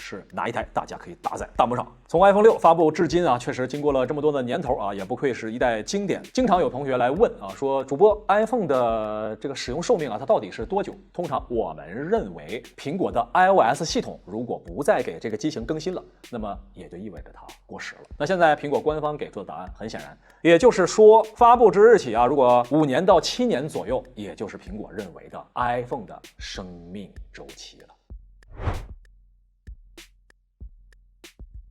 是哪一台？大家可以打在弹幕上。从 iPhone 6发布至今啊，确实经过了这么多的年头啊，也不愧是一代经典。经常有同学来问啊，说主播 iPhone 的这个使用寿命啊，它到底是多久？通常我们认为，苹果的 iOS 系统如果不再给这个机型更新了，那么也就意味着它过时了。那现在苹果官方给出的答案很显然，也就是说，发布之日起啊，如果5年到7年左右，也就是苹果认为的 iPhone 的生命周期了。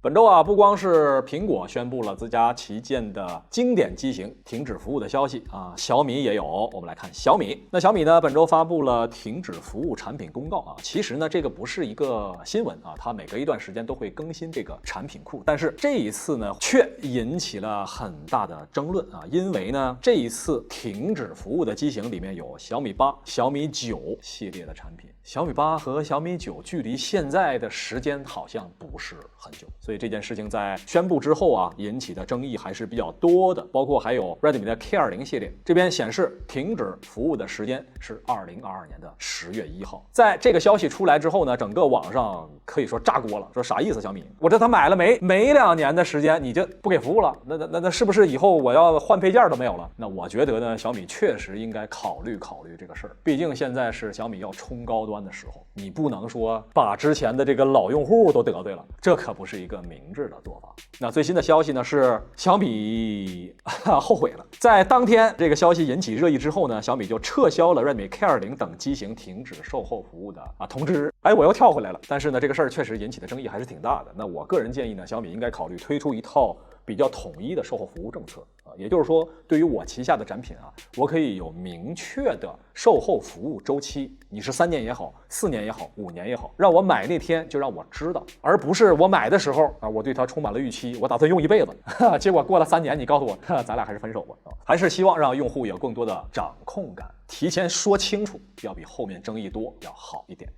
本周啊，不光是苹果宣布了自家旗舰的经典机型停止服务的消息啊，小米也有。我们来看小米，那小米呢，本周发布了停止服务产品公告啊。其实呢，这个不是一个新闻啊，它每隔一段时间都会更新这个产品库，但是这一次呢，却引起了很大的争论啊，因为呢，这一次停止服务的机型里面有小米8、小米9系列的产品。小米8和小米9距离现在的时间好像不是很久，所以这件事情在宣布之后啊，引起的争议还是比较多的，包括还有 Redmi 的 K20 系列，这边显示停止服务的时间是2022年的10月1号。在这个消息出来之后呢，整个网上可以说炸锅了，说啥意思？小米，我这他买了没2年的时间，你就不给服务了？那是不是以后我要换配件都没有了？那我觉得呢，小米确实应该考虑这个事儿，毕竟现在是小米要冲高端的时候，你不能说把之前的这个老用户都得罪了，这可不是一个明智的做法。那最新的消息呢是小米后悔了，在当天这个消息引起热议之后呢，小米就撤销了 Redmi K20 等机型停止售后服务的通知。哎，我又跳回来了，但是呢，这个事儿确实引起的争议还是挺大的。那我个人建议呢，小米应该考虑推出一套比较统一的售后服务政策啊，也就是说，对于我旗下的展品啊，我可以有明确的售后服务周期，你是3年也好，4年也好，5年也好，让我买那天就让我知道，而不是我买的时候啊，我对它充满了预期，我打算用一辈子，结果过了3年，你告诉我，咱俩还是分手吧啊，还是希望让用户有更多的掌控感，提前说清楚，要比后面争议多要好一点。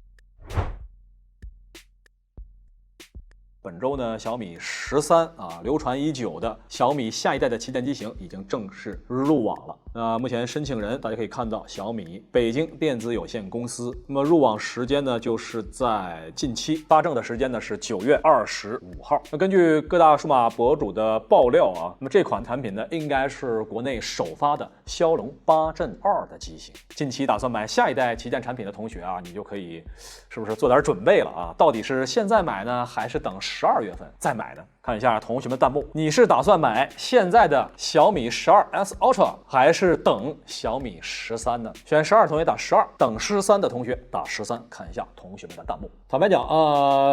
本周呢，小米13流传已久的小米下一代的旗舰机型已经正式入网了。那目前申请人大家可以看到，小米北京电子有限公司。那么入网时间呢，就是在近期，发证的时间呢是9月25号。那根据各大数码博主的爆料啊，那么这款产品呢，应该是国内首发的骁龙8Gen 2的机型。近期打算买下一代旗舰产品的同学啊，你就可以是不是做点准备了啊？到底是现在买呢，还是等12月份再买呢？看一下同学们弹幕，你是打算买现在的小米12S Ultra， 还是等小米13呢？选12同学打12，等13的同学打13。看一下同学们的弹幕。坦白讲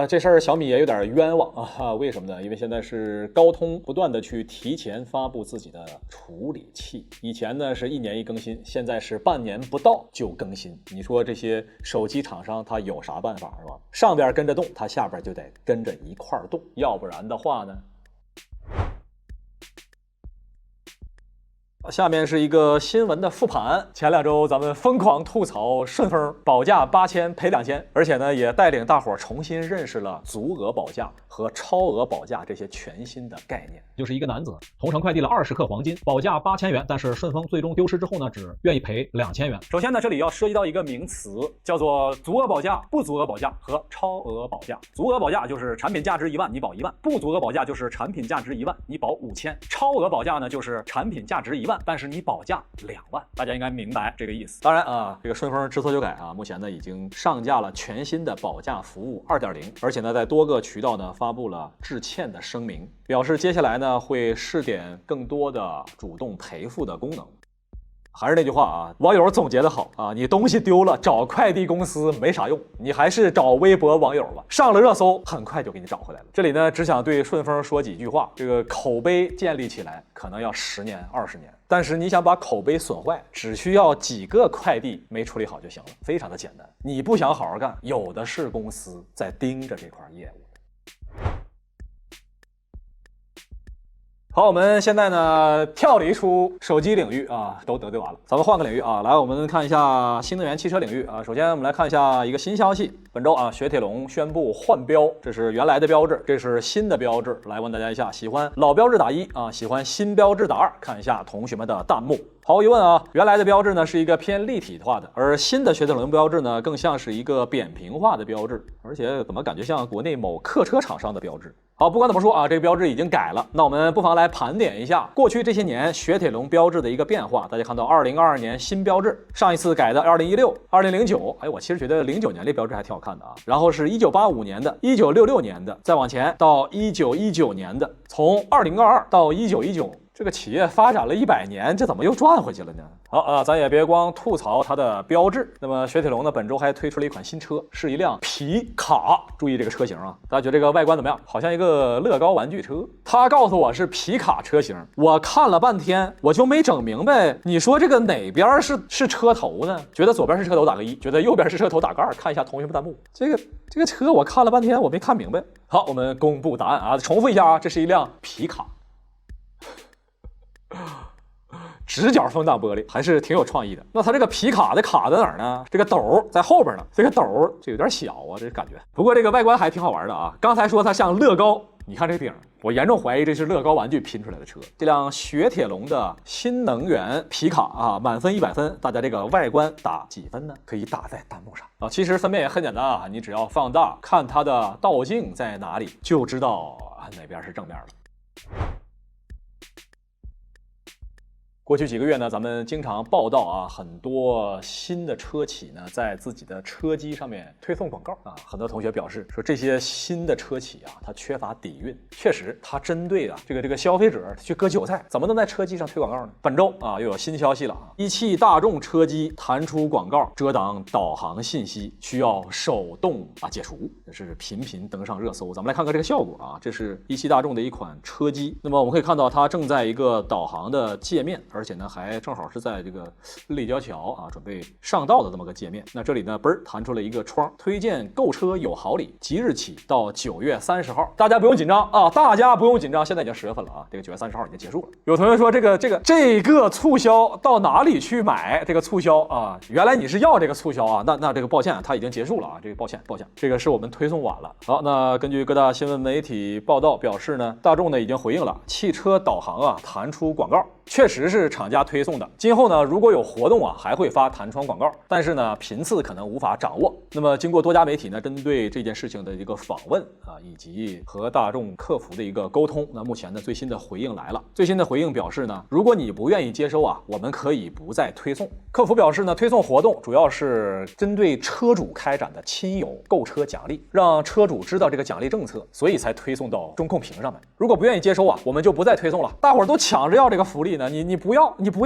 这事儿小米也有点冤枉啊，为什么呢？因为现在是高通不断的去提前发布自己的处理器，以前呢是1年1更新，现在是半年不到就更新。你说这些手机厂商他有啥办法是吧？上边跟着动，他下边就得跟着一块动，要不然的话呢？下面是一个新闻的复盘。前2周咱们疯狂吐槽顺丰保价8000赔2000，而且呢也带领大伙重新认识了足额保价和超额保价这些全新的概念。就是一个男子同城快递了20克黄金，保价8000元，但是顺丰最终丢失之后呢，只愿意赔2000元。首先呢，这里要涉及到一个名词，叫做足额保价、不足额保价和超额保价。足额保价就是产品价值1万，你保1万；不足额保价就是产品价值1万，你保5000；超额保价呢，就是产品价值1万，但是你保价2万。大家应该明白这个意思。当然这个顺丰知错就改目前呢已经上架了全新的保价服务2.0，而且呢在多个渠道呢发布了致歉的声明，表示接下来呢会试点更多的主动赔付的功能。还是那句话网友总结的好你东西丢了找快递公司没啥用，你还是找微博网友吧，上了热搜很快就给你找回来了。这里呢只想对顺丰说几句话，这个口碑建立起来可能要10年20年，但是你想把口碑损坏，只需要几个快递没处理好就行了，非常的简单。你不想好好干，有的是公司在盯着这块业务。好，我们现在呢跳离出手机领域啊，都得罪完了，咱们换个领域啊，来我们看一下新能源汽车领域啊。首先我们来看一下一个新消息，本周啊雪铁龙宣布换标，这是原来的标志，这是新的标志。来问大家一下，喜欢老标志打1啊，喜欢新标志打2，看一下同学们的弹幕。毫无疑问啊，原来的标志呢是一个偏立体化的，而新的雪铁龙标志呢更像是一个扁平化的标志，而且怎么感觉像国内某客车厂商的标志。好，不管怎么说啊，这个标志已经改了，那我们不妨来盘点一下过去这些年雪铁龙标志的一个变化。大家看到2022年新标志，上一次改的2016、2009，哎，我其实觉得09年这标志还挺好看的啊。然后是1985年的、1966年的，再往前到1919年的，从2022到1919。这个企业发展了100年，这怎么又转回去了呢？好啊，咱也别光吐槽它的标志。那么雪铁龙呢，本周还推出了一款新车，是一辆皮卡。注意这个车型啊，大家觉得这个外观怎么样？好像一个乐高玩具车。他告诉我是皮卡车型，我看了半天，我就没整明白，你说这个哪边是车头呢？觉得左边是车头打个1，觉得右边是车头打个2。看一下同学们弹幕，这个车我看了半天，我没看明白。好，我们公布答案啊，重复一下啊，这是一辆皮卡。直角风挡玻璃还是挺有创意的。那它这个皮卡的卡在哪儿呢？这个斗在后边呢，这个斗这有点小啊，这感觉。不过这个外观还挺好玩的啊。刚才说它像乐高，你看这个顶，我严重怀疑这是乐高玩具拼出来的车。这辆雪铁龙的新能源皮卡啊，满分100分，大家这个外观打几分呢？可以打在弹幕上啊。其实分辨也很简单啊，你只要放大看它的倒镜在哪里，就知道哪边是正面了。过去几个月呢，咱们经常报道啊，很多新的车企呢在自己的车机上面推送广告啊。很多同学表示说，这些新的车企啊，它缺乏底蕴。确实，它针对啊这个消费者去割韭菜，怎么能在车机上推广告呢？本周啊又有新消息了啊，一汽大众车机弹出广告遮挡导航信息，需要手动解除，这是频频登上热搜。咱们来看看这个效果啊，这是一汽大众的一款车机，那么我们可以看到它正在一个导航的界面。而且呢，还正好是在这个立交桥啊，准备上道的这么个界面。那这里呢，嘣儿弹出了一个窗，推荐购车有好礼，即日起到9月30号，大家不用紧张啊，大家不用紧张，现在已经10月份了啊，这个9月30号已经结束了。有同学说这个促销到哪里去买？这个促销啊，原来你是要这个促销啊，那这个抱歉，它已经结束了啊，这个抱歉，这个是我们推送晚了。好，那根据各大新闻媒体报道表示呢，大众呢已经回应了，汽车导航啊弹出广告。确实是厂家推送的，今后呢，如果有活动啊，还会发弹窗广告，但是呢，频次可能无法掌握。那么，经过多家媒体呢，针对这件事情的一个访问啊，以及和大众客服的一个沟通，那目前呢，最新的回应来了。最新的回应表示呢，如果你不愿意接收啊，我们可以不再推送。客服表示呢，推送活动主要是针对车主开展的亲友购车奖励，让车主知道这个奖励政策，所以才推送到中控屏上面。如果不愿意接收啊，我们就不再推送了。大伙儿都抢着要这个福利。你不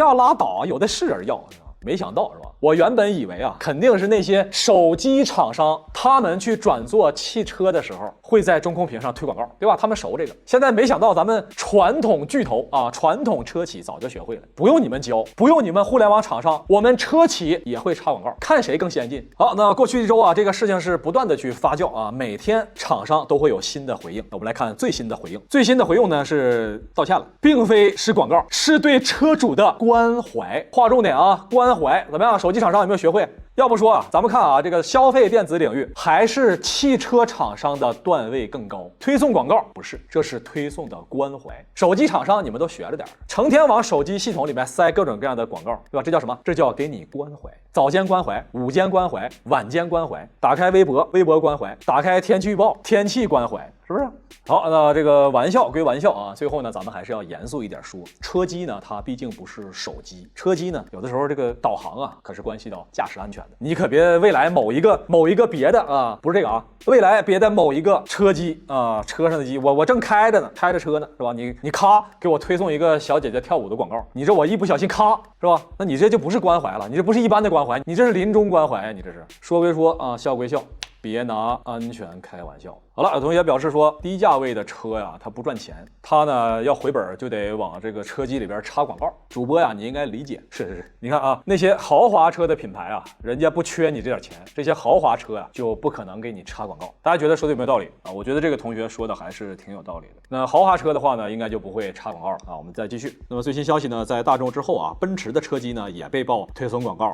要拉倒，有的是人要，没想到是吧？我原本以为啊，肯定是那些手机厂商，他们去转做汽车的时候，会在中控屏上推广告，对吧？他们熟这个。现在没想到咱们传统巨头啊，传统车企早就学会了，不用你们教，不用你们互联网厂商，我们车企也会插广告，看谁更先进。好，那过去一周啊，这个事情是不断的去发酵啊，每天厂商都会有新的回应。我们来看最新的回应，最新的回应呢是道歉了，并非是广告，是对车主的关怀。划重点啊，关怀怎么样？手机厂商有没有学会？要不说啊，咱们看啊，这个消费电子领域还是汽车厂商的段位更高。推送广告不是，这是推送的关怀。手机厂商你们都学着点，成天往手机系统里面塞各种各样的广告，对吧？这叫什么？这叫给你关怀。早间关怀，午间关怀，晚间关怀。打开微博，微博关怀；打开天气预报，天气关怀，是不是？好，那这个玩笑归玩笑啊，最后呢，咱们还是要严肃一点说。车机呢，它毕竟不是手机，车机呢，有的时候这个导航啊，可是关系到驾驶安全的。你可别未来某一个别的啊，不是这个啊，未来别的某一个车机啊，车上的机，我正开着车呢，是吧？你咔给我推送一个小姐姐跳舞的广告，你这我一不小心咔，是吧？那你这就不是关怀了，你这不是一般的关怀，你这是临终关怀啊，你这是。说归说啊，笑归笑，别拿安全开玩笑。好了，有同学表示说，低价位的车呀，它不赚钱，它呢要回本就得往这个车机里边插广告。主播呀，你应该理解。是，你看啊，那些豪华车的品牌啊，人家不缺你这点钱，这些豪华车呀就不可能给你插广告。大家觉得说的有没有道理啊？我觉得这个同学说的还是挺有道理的。那豪华车的话呢，应该就不会插广告了啊。我们再继续。那么最新消息呢，在大众之后啊，奔驰的车机呢也被曝推送广告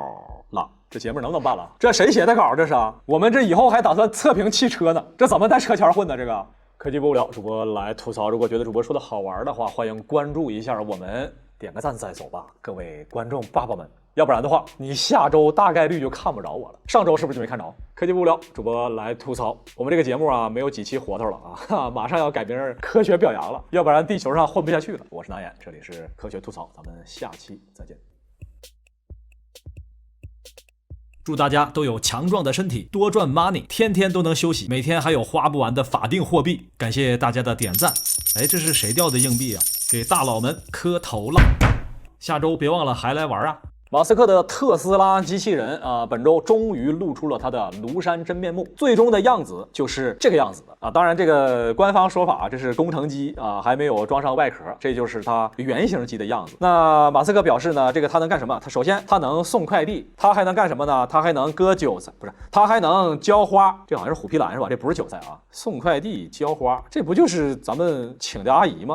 了。这节目能不能办了？这谁写的稿？这是啊，我们这以后还打算测评汽车呢，这怎么在车前混呢？这个科技不无聊，主播来吐槽。如果觉得主播说的好玩的话，欢迎关注一下我们，点个赞再走吧，各位观众爸爸们。要不然的话，你下周大概率就看不着我了。上周是不是就没看着？科技不无聊，主播来吐槽。我们这个节目啊，没有几期活头了啊，马上要改名科学表扬了，要不然地球上混不下去了。我是南岩，这里是科学吐槽，咱们下期再见。祝大家都有强壮的身体，多赚 money， 天天都能休息，每天还有花不完的法定货币。感谢大家的点赞。哎，这是谁掉的硬币啊？给大佬们磕头了。下周别忘了还来玩啊！马斯克的特斯拉机器人啊，本周终于露出了它的庐山真面目，最终的样子就是这个样子的啊。当然，这个官方说法这是工程机啊，还没有装上外壳，这就是它原型机的样子。那马斯克表示呢，这个它能干什么？它首先它能送快递，它还能干什么呢？它还能割韭菜，不是，它还能浇花。这好像是虎皮兰是吧？这不是韭菜啊，送快递浇花，这不就是咱们请的阿姨吗？